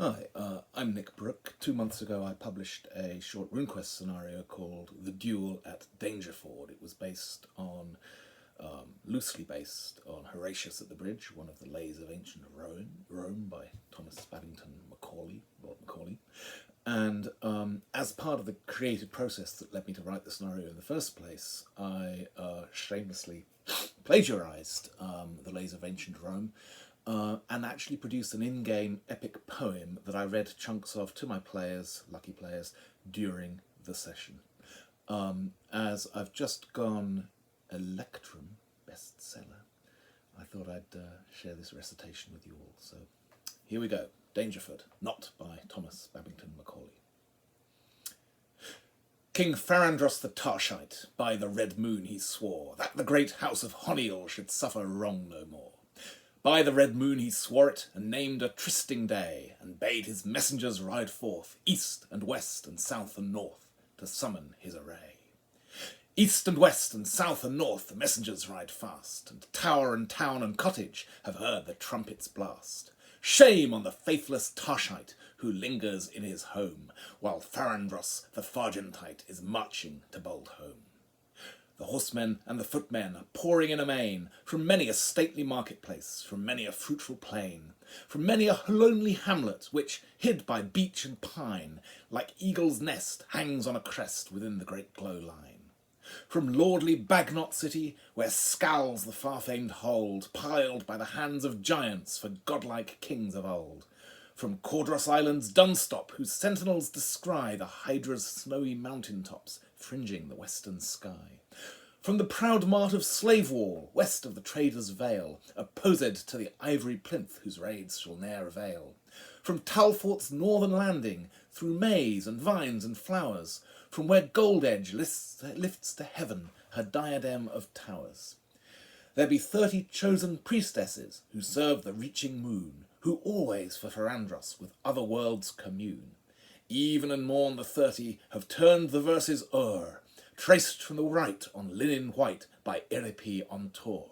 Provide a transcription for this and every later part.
Hi, I'm Nick Brooke. 2 months ago I published a short RuneQuest scenario called The Duel at Dangerford. It was loosely based on Horatius at the Bridge, one of the lays of ancient Rome by Thomas Babington Macaulay, Lord Macaulay. And as part of the creative process that led me to write the scenario in the first place, I shamelessly plagiarized the lays of ancient Rome and actually produced an in-game epic poem that I read chunks of to my players, lucky players, during the session. As I've just gone Electrum bestseller, I thought I'd share this recitation with you all. So here we go. Dangerford, not by Thomas Babington Macaulay. King Farandros the Tarshite, by the red moon he swore, that the great house of Honiel should suffer wrong no more. By the red moon he swore it, and named a trysting day, and bade his messengers ride forth, east and west and south and north, to summon his array. East and west and south and north the messengers ride fast, and tower and town and cottage have heard the trumpet's blast. Shame on the faithless Tarshite who lingers in his home, while Farandros the Fargentite is marching to bold home. The horsemen and the footmen are pouring in amain, from many a stately marketplace, from many a fruitful plain, from many a lonely hamlet, which, hid by beech and pine, like eagle's nest hangs on a crest within the great glow line. From lordly Bagnot city, where scowls the far-famed hold, piled by the hands of giants for godlike kings of old. From Cordros Island's Dunstop, whose sentinels descry the Hydra's snowy mountain tops fringing the western sky. From the proud mart of Slave Wall, west of the Trader's Vale, opposed to the ivory plinth whose raids shall ne'er avail. From Talfort's northern landing, through maize and vines and flowers, from where Gold Edge lifts to heaven her diadem of towers. There be 30 chosen priestesses who serve the reaching moon, who always for Farandros with other worlds commune. Even and morn the 30 have turned the verses o'er, traced from the right on linen white by Eripe on Tor.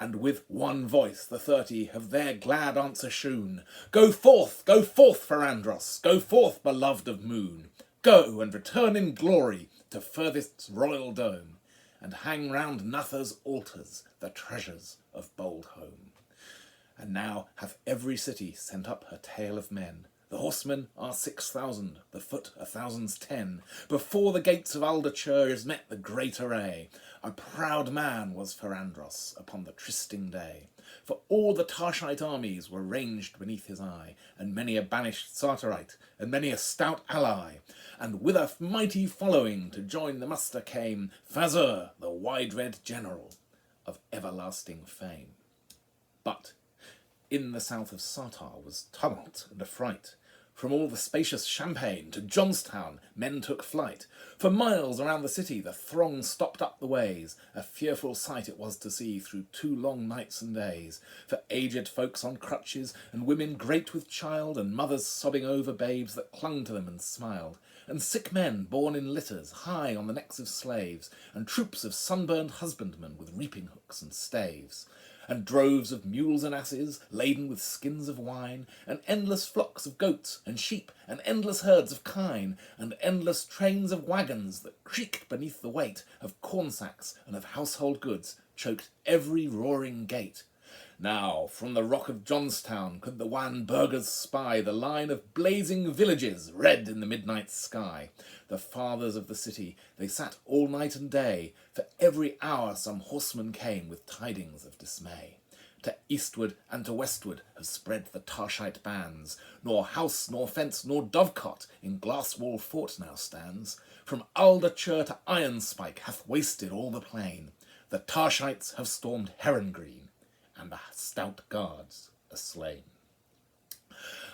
And with one voice the 30 have their glad answer shewn. Go forth, Farandros, go forth, beloved of moon. Go and return in glory to furthest royal dome, and hang round Natha's altars the treasures of bold home. And now hath every city sent up her tale of men. The horsemen are 6,000, the foot 1,010. Before the gates of Aldachur is met the great array. A proud man was Farandros upon the trysting day. For all the Tarshite armies were ranged beneath his eye, and many a banished Sartarite, and many a stout ally. And with a mighty following to join the muster came Fazur, the wide-read general of everlasting fame. But in the south of Sartar was tumult and affright. From all the spacious Champaign to Jonstown men took flight. For miles around the city the throng stopped up the ways. A fearful sight it was to see through 2 long nights and days. For aged folks on crutches, and women great with child, and mothers sobbing over babes that clung to them and smiled. And sick men borne in litters high on the necks of slaves, and troops of sunburned husbandmen with reaping hooks and staves. And droves of mules and asses, laden with skins of wine, and endless flocks of goats and sheep, and endless herds of kine, and endless trains of wagons that creaked beneath the weight of corn sacks and of household goods, choked every roaring gate. Now, from the rock of Jonstown could the wan burghers spy the line of blazing villages red in the midnight sky. The fathers of the city, they sat all night and day. For every hour some horseman came with tidings of dismay. To eastward and to westward have spread the Tarshite bands. Nor house, nor fence, nor dovecot in glass-wall fort now stands. From Aldachur to Ironspike hath wasted all the plain. The Tarshites have stormed Heron Green, and the stout guards are slain.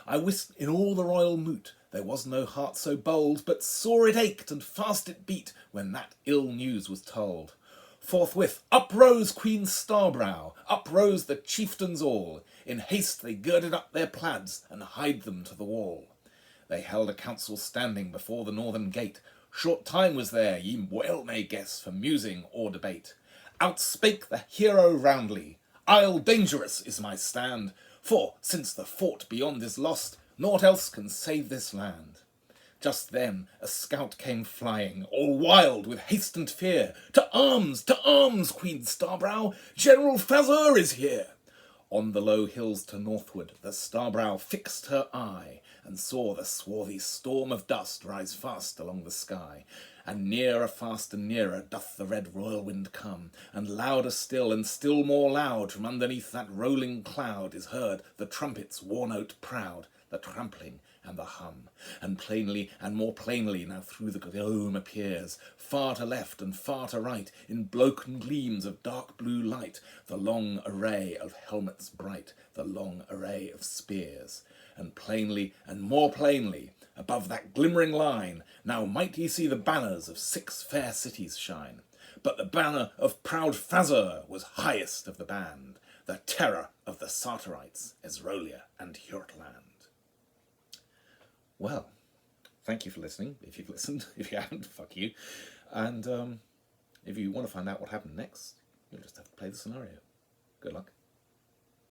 I wist in all the royal moot there was no heart so bold, but sore it ached and fast it beat when that ill news was told. Forthwith up rose Queen Starbrow, up rose the chieftains all. In haste they girded up their plaids and hied them to the wall. They held a council standing before the northern gate. Short time was there, ye well may guess, for musing or debate. Out spake the hero roundly, "Isle dangerous is my stand, for, since the fort beyond is lost, Naught else can save this land. Just then a scout came flying, all wild with haste and fear. To arms, Queen Starbrow, General Fazur is here. On the low hills to northward, the Starbrow fixed her eye, and saw the swarthy storm of dust rise fast along the sky. And nearer, fast and nearer, doth the red whirlwind come, and louder still, and still more loud, from underneath that rolling cloud is heard the trumpet's war note proud, the trampling and the hum. And plainly and more plainly now through the gloam appears, far to left and far to right, in broken gleams of dark blue light, the long array of helmets bright, the long array of spears. And plainly and more plainly, above that glimmering line, now might ye see the banners of 6 fair cities shine. But the banner of proud Fazur was highest of the band, the terror of the Sartorites, Esrolia and Hjortland. Well, thank you for listening, if you've listened. If you haven't, fuck you. And if you want to find out what happened next, you'll just have to play the scenario. Good luck.